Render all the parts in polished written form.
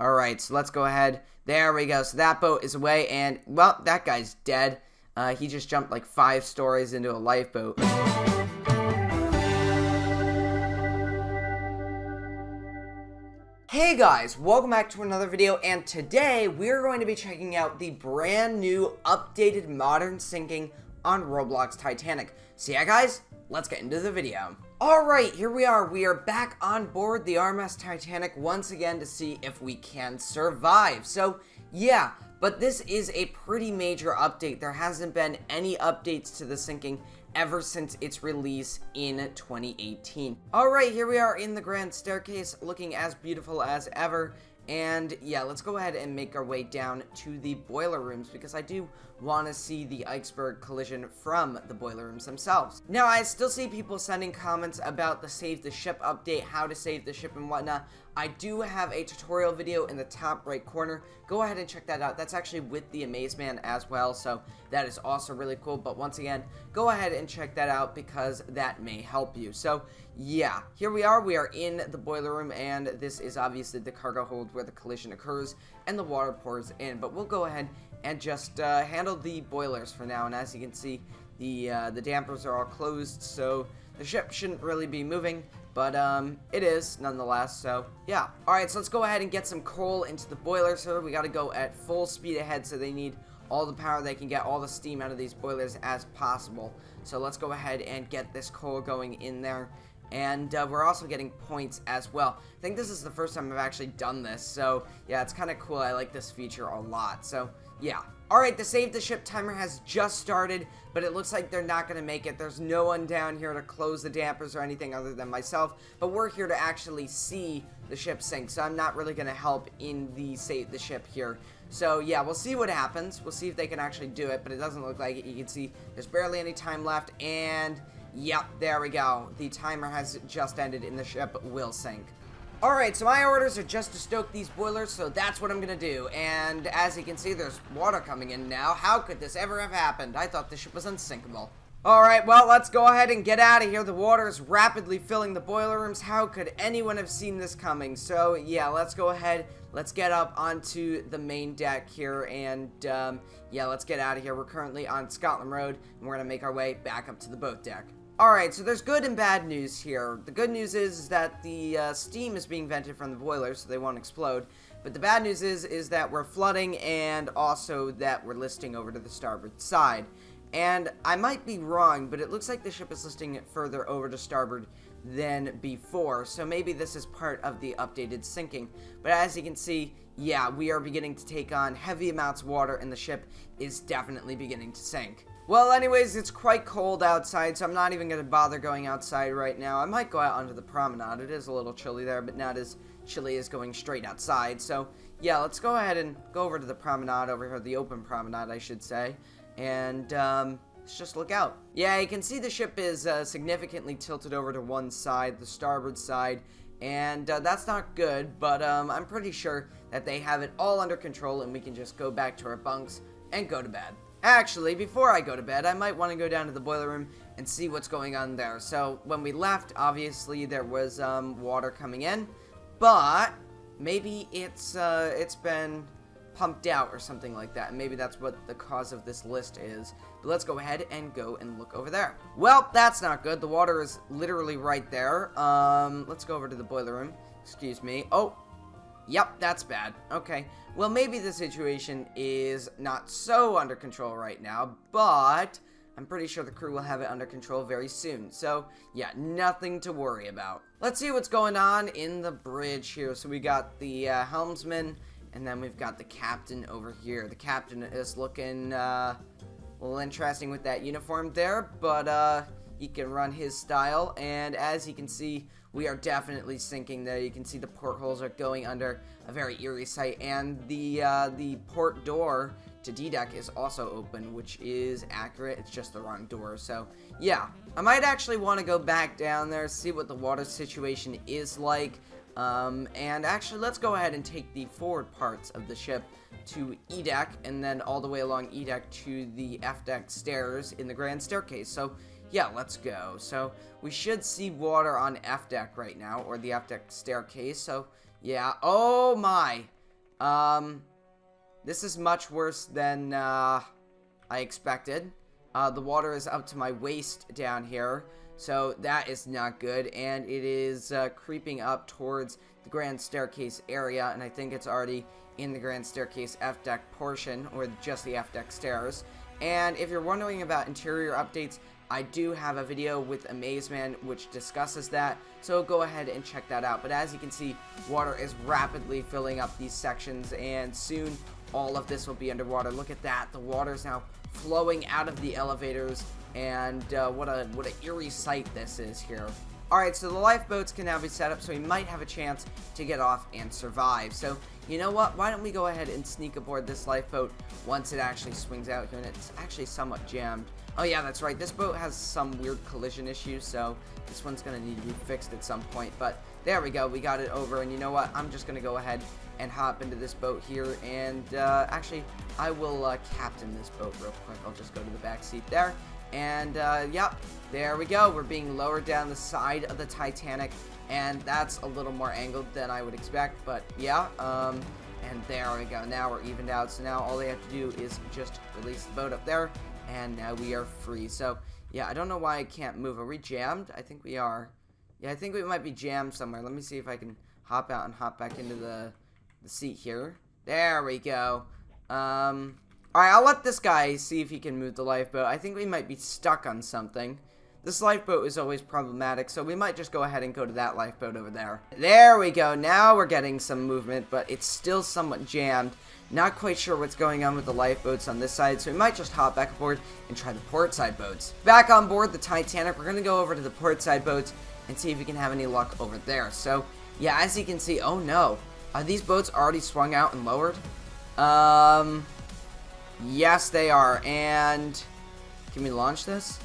Alright, so let's go ahead. There we go. So that boat is away, and, well, that guy's dead. He just jumped like 5 stories into a lifeboat. Hey guys, welcome back to another video, and today we're going to be checking out the brand new updated modern sinking on Roblox Titanic. So yeah guys, let's get into the video. Alright, here we are. We are back on board the RMS Titanic once again to see if we can survive. So yeah, but this is a pretty major update. There hasn't been any updates to the sinking ever since its release in 2018. Alright, here we are in the grand staircase, looking as beautiful as ever. And yeah, let's go ahead and make our way down to the boiler rooms, because I do want to see the iceberg collision from the boiler rooms themselves. Now, I still see people sending comments about the save the ship update, how to save the ship and whatnot. I do have a tutorial video in the top right corner. Go ahead and check that out. That's actually with the Amaze Man as well, so that is also really cool. But once again, go ahead and check that out because that may help you. So yeah, here we are. We are in the boiler room, and this is obviously the cargo hold where the collision occurs and the water pours in. But we'll go ahead and just handle the boilers for now. And as you can see, the dampers are all closed, so the ship shouldn't really be moving. But it is nonetheless, so yeah. Alright, so let's go ahead and get some coal into the boiler. So we gotta go at full speed ahead, so they need all the power they can get, all the steam out of these boilers as possible. So let's go ahead and get this coal going in there. And we're also getting points as well. I think this is the first time I've actually done this, so yeah, it's kind of cool. I like this feature a lot, so yeah. Alright, the save the ship timer has just started, but it looks like they're not going to make it. There's no one down here to close the dampers or anything other than myself, but we're here to actually see the ship sink, so I'm not really going to help in the save the ship here. So yeah, we'll see what happens. We'll see if they can actually do it, but it doesn't look like it. You can see there's barely any time left, and yep, there we go. The timer has just ended and the ship will sink. Alright, so my orders are just to stoke these boilers, so that's what I'm gonna do. And as you can see, there's water coming in now. How could this ever have happened? I thought the ship was unsinkable. Alright, well, let's go ahead and get out of here. The water is rapidly filling the boiler rooms. How could anyone have seen this coming? So yeah, let's go ahead. Let's get up onto the main deck here, and yeah, let's get out of here. We're currently on Scotland Road, and we're gonna make our way back up to the boat deck. Alright, so there's good and bad news here. The good news is that the steam is being vented from the boilers, so they won't explode. But the bad news is that we're flooding, and also that we're listing over to the starboard side. And I might be wrong, but it looks like the ship is listing it further over to starboard than before. So maybe this is part of the updated sinking. But as you can see, yeah, we are beginning to take on heavy amounts of water, and the ship is definitely beginning to sink. Well, anyways, it's quite cold outside, so I'm not even going to bother going outside right now. I might go out onto the promenade. It is a little chilly there, but not as chilly as going straight outside. So, yeah, let's go ahead and go over to the promenade over here, the open promenade, I should say. And, let's just look out. Yeah, you can see the ship is significantly tilted over to one side, the starboard side. And that's not good, but I'm pretty sure that they have it all under control, and we can just go back to our bunks and go to bed. Actually, before I go to bed, I might want to go down to the boiler room and see what's going on there. So, when we left, obviously, there was water coming in, but maybe it's been pumped out or something like that, and maybe that's what the cause of this list is. But let's go ahead and go and look over there. Well, that's not good. The water is literally right there. Let's go over to the boiler room. Excuse me. Oh, yep, that's bad. Okay. Well, maybe the situation is not so under control right now, but I'm pretty sure the crew will have it under control very soon. So, yeah, nothing to worry about. Let's see what's going on in the bridge here. So we got the helmsman, and then we've got the captain over here. The captain is looking a little interesting with that uniform there, but he can run his style, and as you can see, we are definitely sinking there. You can see the portholes are going under a very eerie sight, and the port door to D-deck is also open, which is accurate. It's just the wrong door. So yeah, I might actually want to go back down there, see what the water situation is like, and actually let's go ahead and take the forward parts of the ship to E-deck, and then all the way along E-deck to the F-deck stairs in the grand staircase. So yeah, let's go. So we should see water on F-deck right now, or the F-deck staircase. So yeah, oh my, This is much worse than, I expected. The water is up to my waist down here, so that is not good, and it is, creeping up towards the grand staircase area, and I think it's already in the grand staircase F-deck portion, or just the F-deck stairs. And if you're wondering about interior updates, I do have a video with Amazeman which discusses that, so go ahead and check that out. But as you can see, water is rapidly filling up these sections, and soon all of this will be underwater. Look at that, the water is now flowing out of the elevators, and what a eerie sight this is here. Alright, so the lifeboats can now be set up, so we might have a chance to get off and survive. So, you know what, why don't we go ahead and sneak aboard this lifeboat once it actually swings out here, and it's actually somewhat jammed. Oh yeah, that's right, this boat has some weird collision issues, so this one's going to need to be fixed at some point. But there we go, we got it over, and you know what, I'm just going to go ahead and hop into this boat here, and actually, I will captain this boat real quick. I'll just go to the back seat there. And, yep, there we go. We're being lowered down the side of the Titanic, and that's a little more angled than I would expect, but yeah, and there we go. Now we're evened out, so now all they have to do is just release the boat up there, and now we are free. So, yeah, I don't know why I can't move. Are we jammed? I think we are. Yeah, I think we might be jammed somewhere. Let me see if I can hop out and hop back into the seat here. There we go. Alright, I'll let this guy see if he can move the lifeboat. I think we might be stuck on something. This lifeboat is always problematic, so we might just go ahead and go to that lifeboat over there. There we go. Now we're getting some movement, but it's still somewhat jammed. Not quite sure what's going on with the lifeboats on this side, so we might just hop back aboard and try the port side boats. Back on board the Titanic, we're going to go over to the port side boats and see if we can have any luck over there. So, yeah, as you can see, oh no. Are these boats already swung out and lowered? Yes, they are. And can we launch this?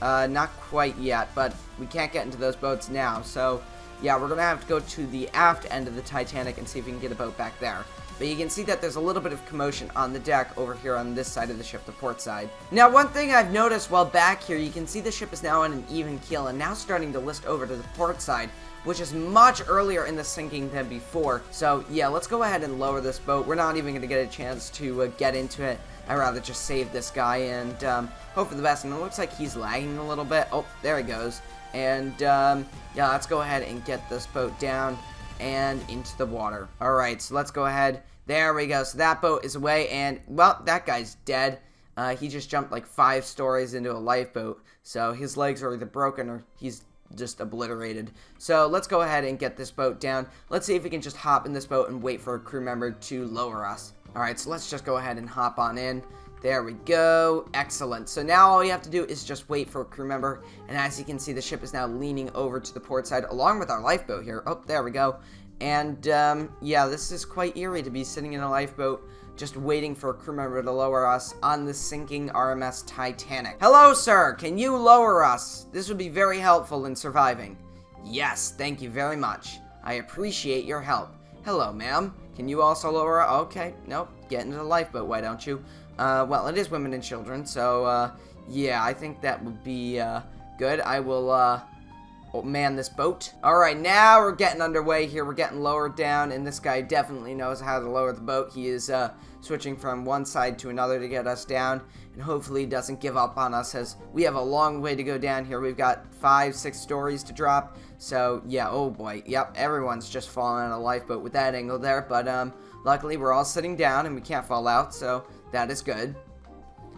Not quite yet, but we can't get into those boats now. So, yeah, we're going to have to go to the aft end of the Titanic and see if we can get a boat back there. But you can see that there's a little bit of commotion on the deck over here on this side of the ship, the port side. Now, one thing I've noticed while back here, you can see the ship is now on an even keel and now starting to list over to the port side, which is much earlier in the sinking than before. So, yeah, let's go ahead and lower this boat. We're not even going to get a chance to get into it. I'd rather just save this guy and hope for the best. And it looks like he's lagging a little bit. Oh, there he goes. And, yeah, let's go ahead and get this boat down and into the water. Alright, so let's go ahead. There we go. So that boat is away, and, well, that guy's dead. He just jumped like 5 stories into a lifeboat. So his legs are either broken or he's just obliterated. So let's go ahead and get this boat down. Let's see if we can just hop in this boat and wait for a crew member to lower us. Alright, so let's just go ahead and hop on in. There we go. Excellent. So now all you have to do is just wait for a crew member. And as you can see, the ship is now leaning over to the port side along with our lifeboat here. Oh, there we go. And, yeah, this is quite eerie to be sitting in a lifeboat just waiting for a crew member to lower us on the sinking RMS Titanic. Hello, sir. Can you lower us? This would be very helpful in surviving. Yes, thank you very much. I appreciate your help. Hello, ma'am. Can you also lower us? Okay, nope. Get into the lifeboat, why don't you? Well, it is women and children, so, yeah, I think that would be, good. I will, man this boat. Alright, now we're getting underway here. We're getting lowered down, and this guy definitely knows how to lower the boat. He is, switching from one side to another to get us down, and hopefully doesn't give up on us, as we have a long way to go down here. We've got 5-6 stories to drop, so, yeah, oh boy, yep, everyone's just falling on a lifeboat with that angle there, but, luckily we're all sitting down, and we can't fall out, so that is good.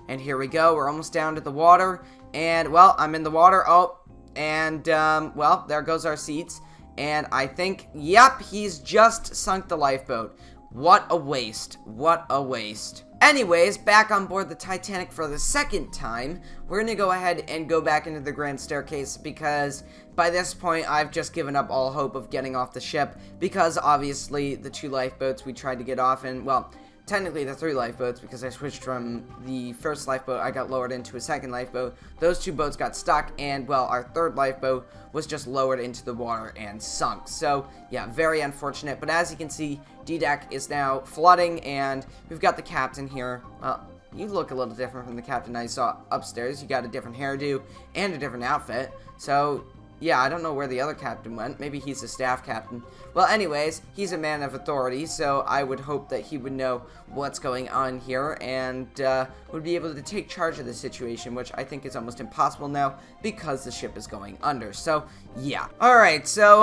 And here we go, we're almost down to the water, and, well, I'm in the water, oh, and, well, there goes our seats, and I think, yep, he's just sunk the lifeboat. What a waste. What a waste. Anyways, back on board the Titanic for the second time, we're going to go ahead and go back into the grand staircase because by this point, I've just given up all hope of getting off the ship because obviously the 2 lifeboats we tried to get off in, well, technically the 3 lifeboats because I switched from the first lifeboat, I got lowered into a second lifeboat. Those 2 boats got stuck and, well, our 3rd lifeboat was just lowered into the water and sunk. So, yeah, very unfortunate. But as you can see, D-Deck is now flooding and we've got the captain here. Well, you look a little different from the captain I saw upstairs. You got a different hairdo and a different outfit. So, yeah, I don't know where the other captain went. Maybe he's a staff captain. Well, anyways, he's a man of authority, so I would hope that he would know what's going on here and would be able to take charge of the situation, which I think is almost impossible now because the ship is going under. So, yeah. Alright, so,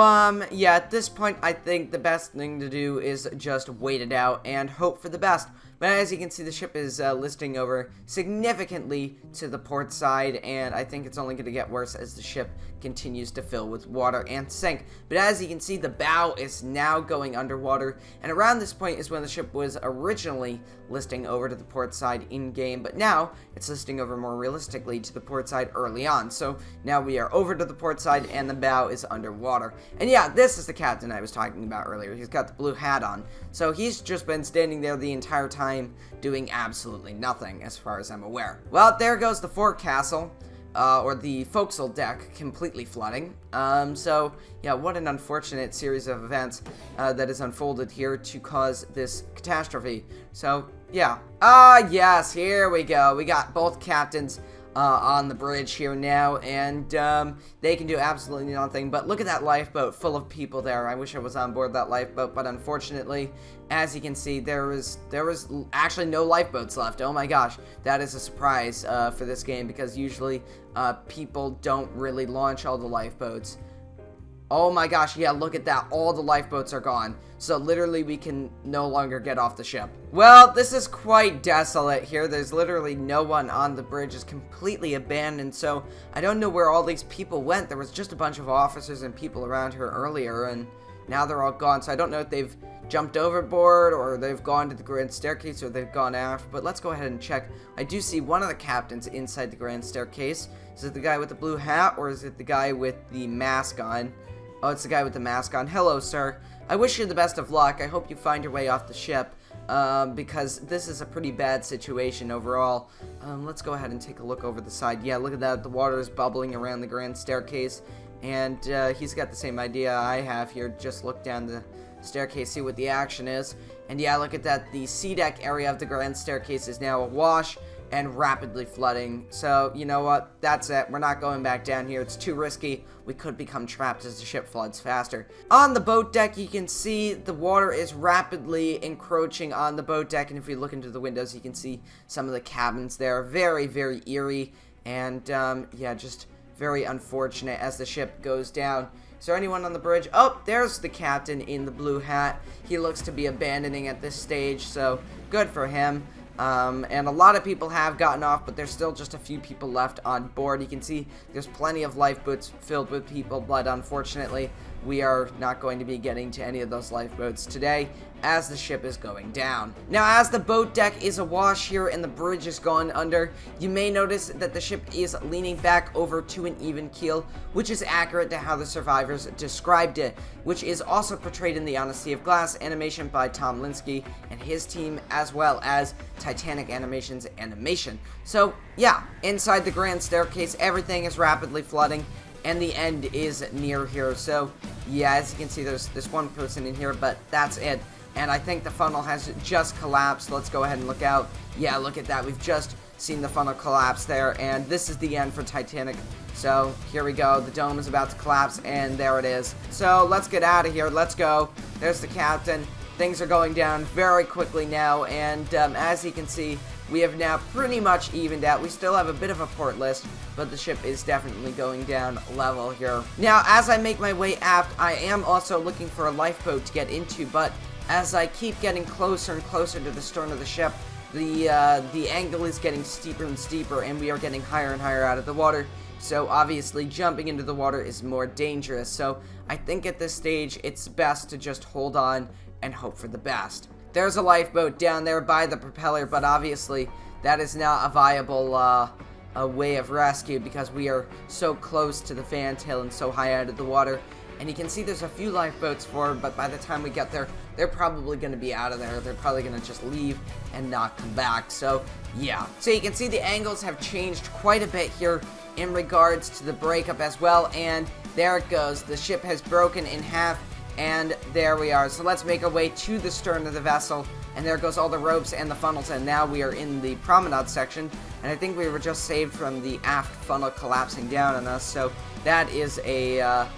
yeah, at this point, I think the best thing to do is just wait it out and hope for the best. But as you can see, the ship is listing over significantly to the port side, and I think it's only going to get worse as the ship continues to fill with water and sink. But as you can see, the bow is now going underwater, and around this point is when the ship was originally listing over to the port side in-game, but now it's listing over more realistically to the port side early on. So now we are over to the port side, and the bow is underwater. And yeah, this is the captain I was talking about earlier. He's got the blue hat on. So he's just been standing there the entire time doing absolutely nothing, as far as I'm aware. Well, there goes the forecastle. Or the forecastle deck completely flooding. So, yeah, what an unfortunate series of events that has unfolded here to cause this catastrophe. So, yeah. Yes, here we go. We got both captains on the bridge here now, and they can do absolutely nothing. But look at that lifeboat full of people there. I wish I was on board that lifeboat, but unfortunately, as you can see, there was actually no lifeboats left. Oh my gosh, that is a surprise for this game, because usually people don't really launch all the lifeboats. Oh my gosh, yeah, look at that. All the lifeboats are gone. So literally we can no longer get off the ship. Well, this is quite desolate here. There's literally no one on the bridge. It's completely abandoned. So I don't know where all these people went. There was just a bunch of officers and people around here earlier, and now they're all gone. So I don't know if they've jumped overboard or they've gone to the grand staircase or they've gone aft. But let's go ahead and check. I do see one of the captains inside the grand staircase. Is it the guy with the blue hat, or is it the guy with the mask on? Oh, it's the guy with the mask on. Hello, sir. I wish you the best of luck. I hope you find your way off the ship, because this is a pretty bad situation overall. Let's go ahead and take a look over the side. Yeah, look at that. The water is bubbling around the grand staircase, and he's got the same idea I have here. Just look down the staircase, see what the action is. And yeah, look at that. The sea deck area of the grand staircase is now awash and rapidly flooding. So, you know what? That's it. We're not going back down here. It's too risky. We could become trapped as the ship floods faster. On the boat deck, you can see the water is rapidly encroaching on the boat deck, and if we look into the windows, you can see some of the cabins there. Very, very eerie, and, yeah, just very unfortunate as the ship goes down. Is there anyone on the bridge? Oh, there's the captain in the blue hat. He looks to be abandoning at this stage, so good for him. And a lot of people have gotten off, but there's still just a few people left on board. You can see there's plenty of lifeboats filled with people, but unfortunately, we are not going to be getting to any of those lifeboats today as the ship is going down. Now, as the boat deck is awash here and the bridge is going under, you may notice that the ship is leaning back over to an even keel, which is accurate to how the survivors described it, which is also portrayed in the On a Sea of Glass animation by Tom Linsky and his team, as well as Titanic Animation's animation. So, yeah, inside the grand staircase, everything is rapidly flooding, and the end is near here. So, yeah, as you can see, there's one person in here, but that's it. And I think the funnel has just collapsed. Let's go ahead and look out. Yeah, look at that. We've just seen the funnel collapse there, and this is the end for Titanic. So, here we go. The dome is about to collapse, and there it is. So, let's get out of here. Let's go. There's the captain. Things are going down very quickly now, and as you can see, we have now pretty much evened out. We still have a bit of a port list, but the ship is definitely going down level here. Now, as I make my way aft, I am also looking for a lifeboat to get into, but as I keep getting closer and closer to the stern of the ship, the angle is getting steeper and steeper, and we are getting higher and higher out of the water. So obviously jumping into the water is more dangerous. So I think at this stage it's best to just hold on and hope for the best. There's a lifeboat down there by the propeller, but obviously that is not a viable a way of rescue because we are so close to the fantail and so high out of the water. And you can see there's a few lifeboats forward, but by the time we get there, they're probably going to be out of there. They're probably going to just leave and not come back. So, yeah. So you can see the angles have changed quite a bit here in regards to the breakup as well. And there it goes. The ship has broken in half, and there we are. So let's make our way to the stern of the vessel. And there goes all the ropes and the funnels, and now we are in the promenade section. And I think we were just saved from the aft funnel collapsing down on us. So, that is a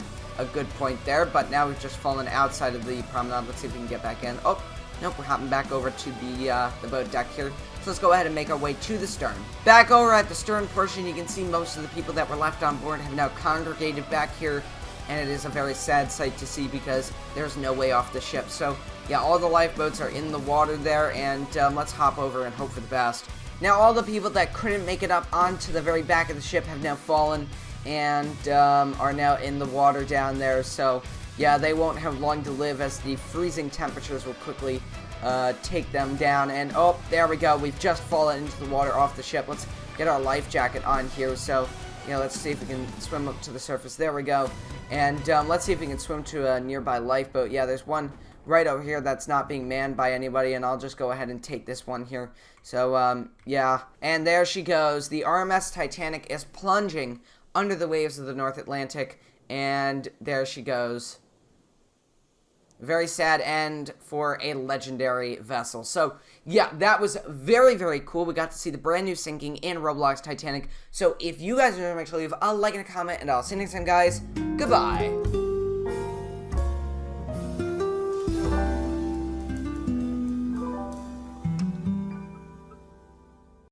good point there. But now we've just fallen outside of the promenade. Let's see if we can get back in. Oh, nope, we're hopping back over to the boat deck here. So let's go ahead and make our way to the stern. Back over at the stern portion, you can see most of the people that were left on board have now congregated back here. And it is a very sad sight to see because there's no way off the ship. So, yeah, all the lifeboats are in the water there, and let's hop over and hope for the best. Now, all the people that couldn't make it up onto the very back of the ship have now fallen and are now in the water down there. So, yeah, they won't have long to live as the freezing temperatures will quickly take them down. And, oh, there we go. We've just fallen into the water off the ship. Let's get our life jacket on here. So, you know, let's see if we can swim up to the surface. There we go. And let's see if we can swim to a nearby lifeboat. Yeah, there's one right over here that's not being manned by anybody, and I'll just go ahead and take this one here. So, yeah. And there she goes. The RMS Titanic is plunging under the waves of the North Atlantic, and there she goes. Very sad end for a legendary vessel. So, yeah, that was very, very cool. We got to see the brand new sinking in Roblox Titanic. So, if you guys enjoyed, make sure to leave a like and a comment, and I'll see you next time, guys. Goodbye.